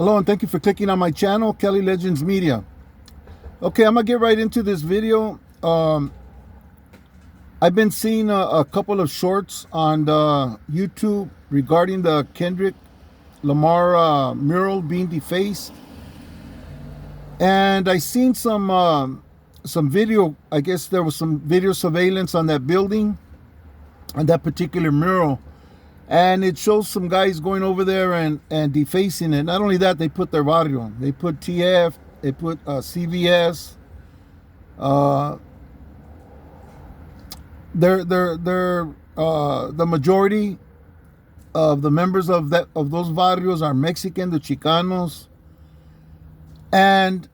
Hello and thank you for clicking on my channel, Kelly Legends Media. Okay, I'm gonna get right into this video. I've been seeing a couple of shorts on YouTube regarding the Kendrick Lamar mural being defaced, and I seen some video. I guess there was some video surveillance on that building, on that particular mural. And it shows some guys going over there and defacing it. Not only that, they put their VARRIO. They put TF, they put CVS. The majority of the members of those barrios are Mexican, the Chicanos. And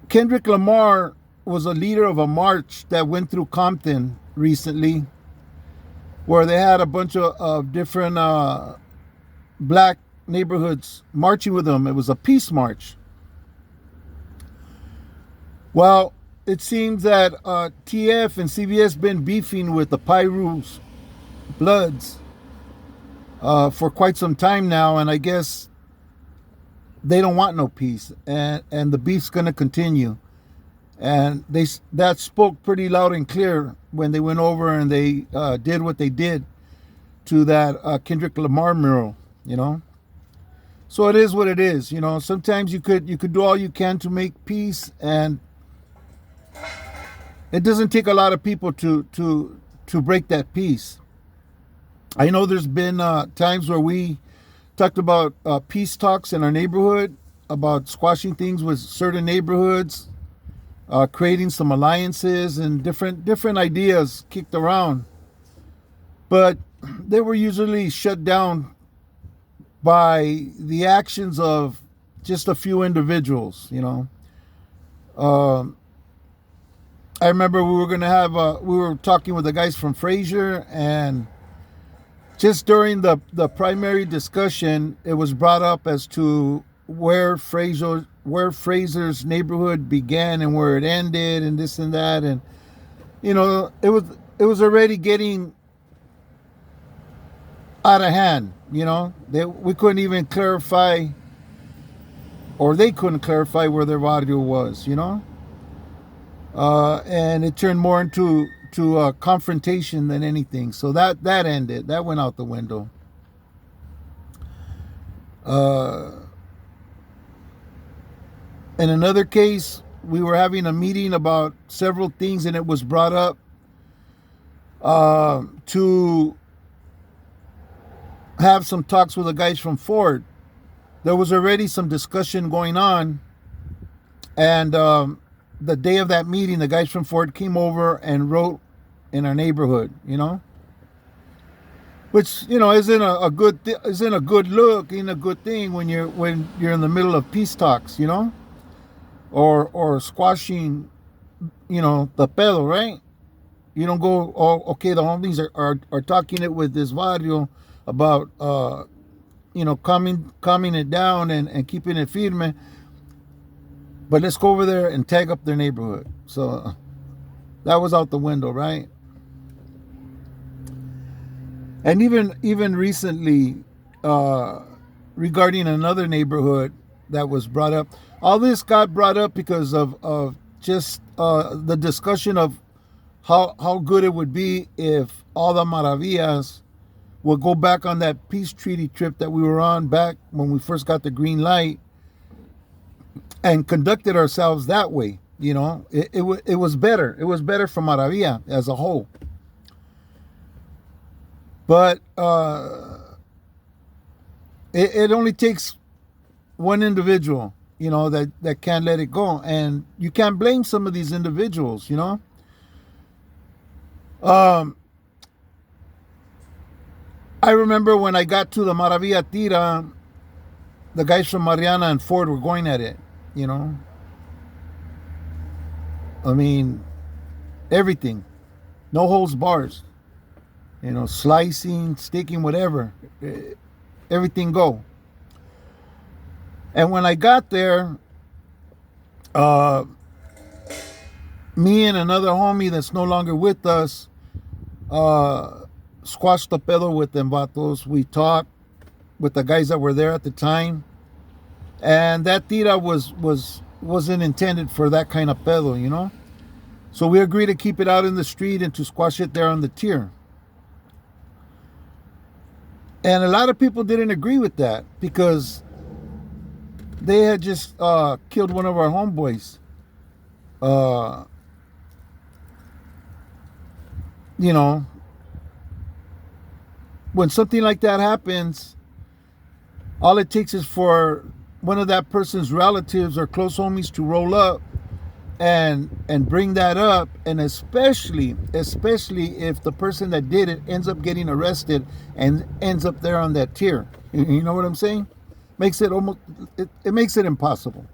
Kendrick Lamar was a leader of a march that went through Compton recently, where they had a bunch of different black neighborhoods marching with them. It was a peace march. Well, it seems that TF and CVS been beefing with the PIRU's Bloods for quite some time now, and I guess they don't want no peace, and the beef's gonna continue. And that spoke pretty loud and clear when they went over and they did what they did to that Kendrick Lamar mural, you know. So it is what it is, you know. Sometimes you could do all you can to make peace, and it doesn't take a lot of people to break that peace. I know there's been times where we talked about peace talks in our neighborhood, about squashing things with certain neighborhoods, creating some alliances and different ideas kicked around, but they were usually shut down by the actions of just a few individuals, you know. I remember we were talking with the guys from Fraser, and just during the primary discussion, it was brought up as to where Fraser's neighborhood began and where it ended, and this and that, and you know, it was already getting out of hand. You know, we couldn't even clarify, or they couldn't clarify where their audio was. You know, and it turned more into a confrontation than anything. So that ended. That went out the window. In another case, we were having a meeting about several things, and it was brought up to have some talks with the guys from Ford. There was already some discussion going on, and the day of that meeting, the guys from Ford came over and wrote in our neighborhood, you know, which, you know, isn't a good look, ain't a good thing when you're in the middle of peace talks, you know. Or squashing, you know, the pedo, right? You don't go, oh, okay, the homies are talking it with this barrio about, you know, calming it down and keeping it firme. But let's go over there and tag up their neighborhood. So that was out the window, right? And even recently, regarding another neighborhood that was brought up. All this got brought up because of just the discussion of how good it would be if all the Maravillas would go back on that peace treaty trip that we were on back when we first got the green light, and conducted ourselves that way. You know, it was better. It was better for Maravilla as a whole. But it only takes one individual, you know, that can't let it go. And you can't blame some of these individuals, you know. I remember when I got to the Maravilla Tira, the guys from Mariana and Ford were going at it, you know. I mean, everything. No holds bars. You know, slicing, sticking, whatever. Everything go. And when I got there, me and another homie that's no longer with us squashed the pedo with them vatos. We talked. with the guys that were there at the time. And that tira wasn't intended for that kind of pedo, you know. So we agreed to keep it out in the street and to squash it there on the tier. And a lot of people didn't agree with that because they had just killed one of our homeboys. You know, when something like that happens, all it takes is for one of that person's relatives or close homies to roll up and bring that up, and especially if the person that did it ends up getting arrested and ends up there on that tier. You know what I'm saying? Makes it almost it makes it impossible.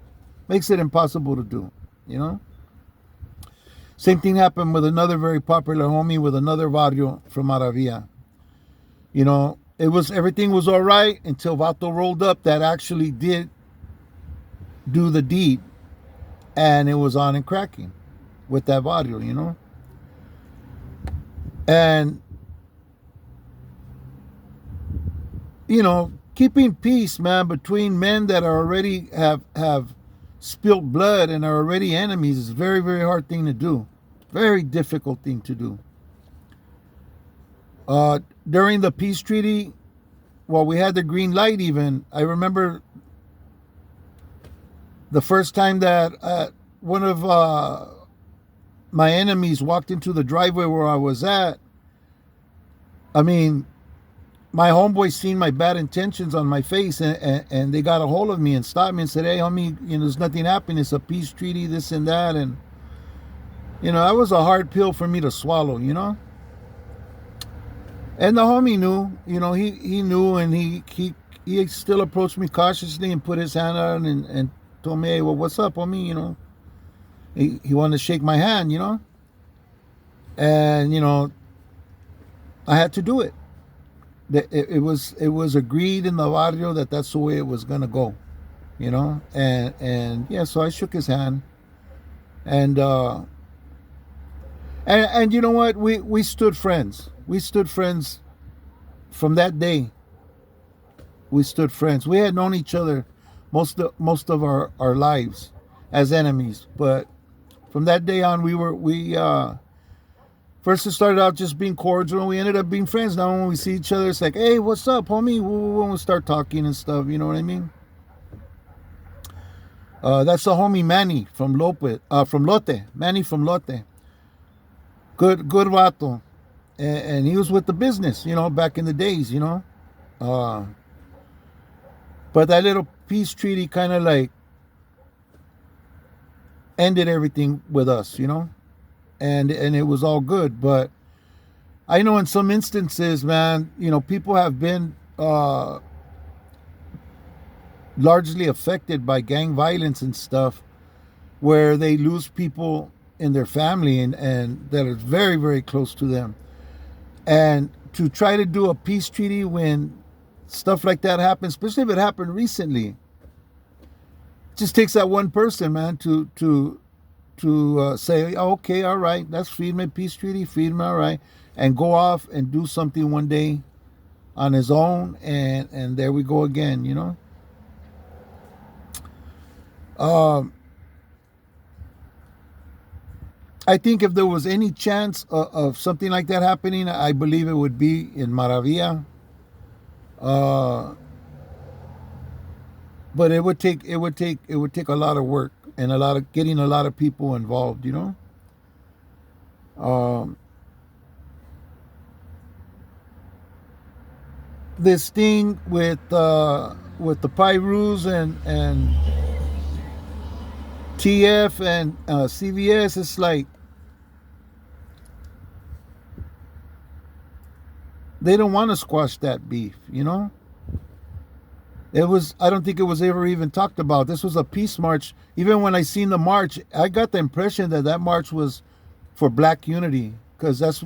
Makes it impossible to do, you know? Same thing happened with another very popular homie with another barrio from Maravilla. You know, everything was all right until Vato rolled up that actually did do the deed, and it was on and cracking with that barrio, you know. And you know, keeping peace, man, between men that are already have spilled blood and are already enemies is a very, very hard thing to do. Very difficult thing to do. During the peace treaty, well, we had the green light even. I remember the first time that one of my enemies walked into the driveway where I was at. I mean, my homeboy seen my bad intentions on my face, and they got a hold of me and stopped me and said, "Hey, homie, you know, there's nothing happening. It's a peace treaty, this and that." And you know, that was a hard pill for me to swallow, you know. And the homie knew, you know, he knew, and he still approached me cautiously and put his hand out and told me, "Hey, well, what's up, homie?" You know, he wanted to shake my hand, you know. And you know, I had to do it. It was agreed in the barrio that that's the way it was gonna go, you know. And yeah, so I shook his hand, and you know what, we stood friends. We stood friends from that day. We stood friends. We had known each other most of our lives as enemies, but from that day on, we first it started out just being cordial, and we ended up being friends. Now when we see each other, it's like, "Hey, what's up, homie?" When we start talking and stuff, you know what I mean? That's the homie Manny from Lote. Manny from Lote. Good vato. And he was with the business, you know, back in the days, you know. But that little peace treaty kind of like ended everything with us, you know. And it was all good. But I know in some instances, man, you know, people have been largely affected by gang violence and stuff, where they lose people in their family and that are very, very close to them. And to try to do a peace treaty when stuff like that happens, especially if it happened recently, it just takes that one person, man, to say, "Oh, okay, all right, that's Friedman peace treaty, Friedman, all right," and go off and do something one day on his own, and there we go again, you know. I think if there was any chance of something like that happening, I believe it would be in Maravilla. But it would take a lot of work and getting a lot of people involved, you know. This thing with the PIRUs and TF and CVS, it's like they don't want to squash that beef, you know. I don't think it was ever even talked about. This was a peace march. Even when I seen the march, I got the impression that march was for black unity, because that's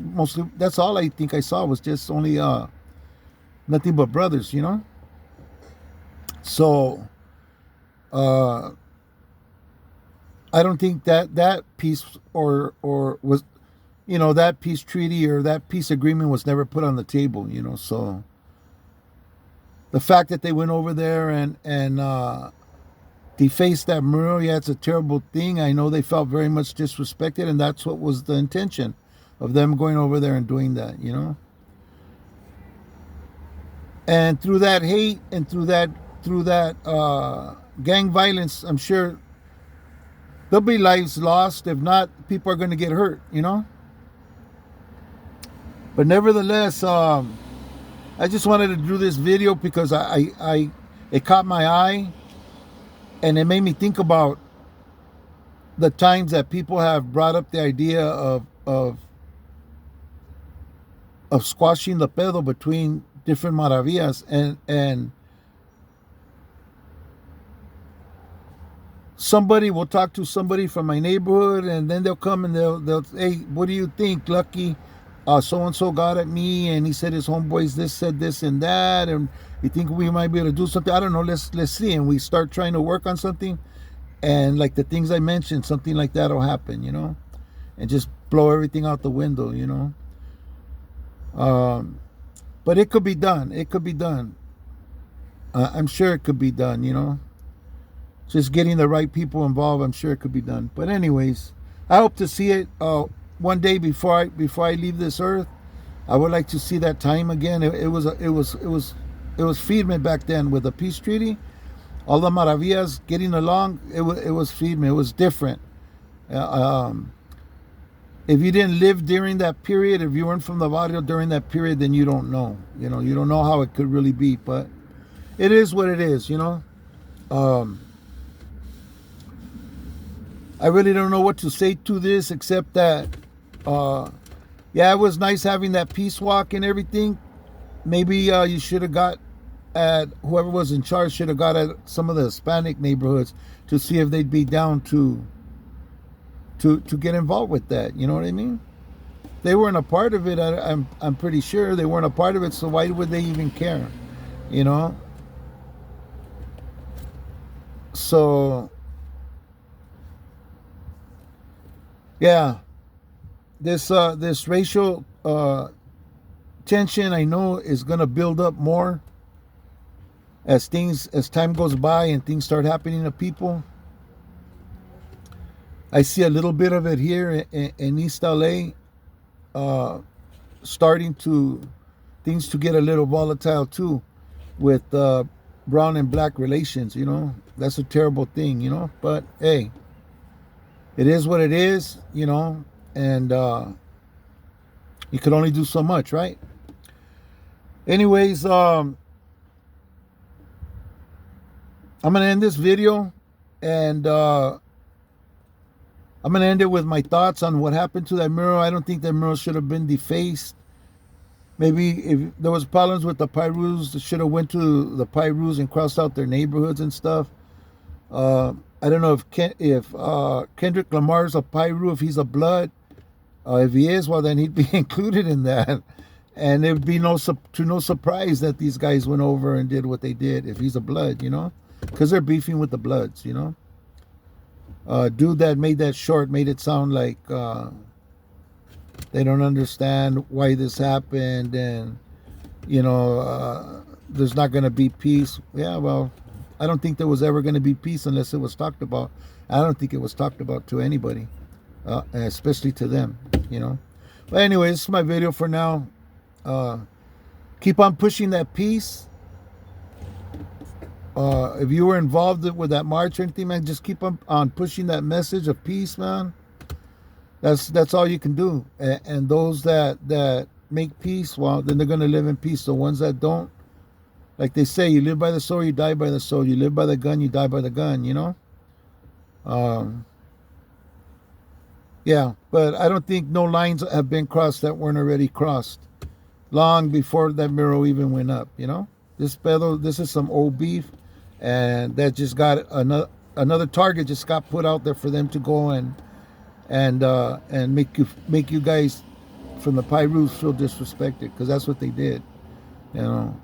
all I think I saw was just only nothing but brothers, you know. So I don't think that peace or was, you know, that peace treaty or that peace agreement was never put on the table, you know. So the fact that they went over there and defaced that mural, yeah, it's a terrible thing. I know they felt very much disrespected, and that's what was the intention of them going over there and doing that, you know. And through that hate and through that gang violence, I'm sure there'll be lives lost. If not, people are going to get hurt, you know. But nevertheless, I just wanted to do this video because it caught my eye, and it made me think about the times that people have brought up the idea of squashing the pedo between different maravillas, and somebody will talk to somebody from my neighborhood, and then they'll come and they'll hey, what do you think, Lucky? So and so got at me, and he said his homeboys this said this and that, and you think we might be able to do something? I don't know. Let's see. And we start trying to work on something, and like the things I mentioned, something like that will happen, you know, and just blow everything out the window, you know. But it could be done. It could be done. I'm sure it could be done, you know. Just getting the right people involved, I'm sure it could be done. But anyways, I hope to see it one day before I leave this earth. I would like to see that time again. It was Friedman back then with the peace treaty. All the maravillas getting along. It was Friedman. It was different. If you didn't live during that period, if you weren't from the barrio during that period, then you don't know. You know, you don't know how it could really be. But it is what it is, you know. I really don't know what to say to this except that, yeah, it was nice having that peace walk and everything. Maybe you should have got at, whoever was in charge should have got at some of the Hispanic neighborhoods to see if they'd be down to get involved with that. You know what I mean? They weren't a part of it. I'm pretty sure they weren't a part of it. So why would they even care? You know? So yeah, this racial tension, I know, is gonna build up more as time goes by and things start happening to people. I see a little bit of it here in East LA, things to get a little volatile too, with brown and black relations. You know, that's a terrible thing. You know, but hey, it is what it is. You know, and you could only do so much, right? Anyways, I'm gonna end this video, and I'm going to end it with my thoughts on what happened to that mural. I don't think that mural should have been defaced. Maybe if there was problems with the PIRUs, they should have went to the PIRUs and crossed out their neighborhoods and stuff. I don't know if Kendrick Lamar's a PIRU, if he's a blood. If he is, well, then he'd be included in that. And it would be no surprise that these guys went over and did what they did if he's a blood, you know. Because they're beefing with the bloods, you know. Dude that made that short made it sound like they don't understand why this happened, and you know, there's not going to be peace. Yeah, well, I don't think there was ever going to be peace unless it was talked about. I don't think it was talked about to anybody, especially to them, you know. But anyway, this is my video for now. Keep on pushing that peace. If you were involved with that march or anything, man, just keep on pushing that message of peace, man. That's all you can do. And those that make peace, well, then they're gonna live in peace. The ones that don't, like they say, you live by the sword, you die by the sword. You live by the gun, you die by the gun. You know. Yeah, but I don't think no lines have been crossed that weren't already crossed long before that mural even went up. You know, this is some old beef. And that just got another target just got put out there for them to go and make you guys from the PIRUs feel disrespected, because that's what they did, you know.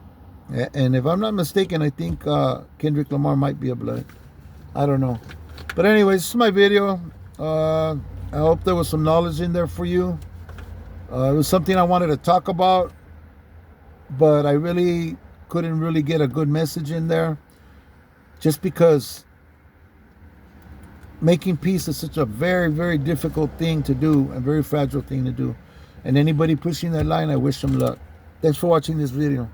And if I'm not mistaken, I think Kendrick Lamar might be a blood. I don't know. But anyways, this is my video. I hope there was some knowledge in there for you. It was something I wanted to talk about, but I really couldn't really get a good message in there, just because making peace is such a very, very difficult thing to do, a very fragile thing to do. And anybody pushing that line, I wish them luck. Thanks for watching this video.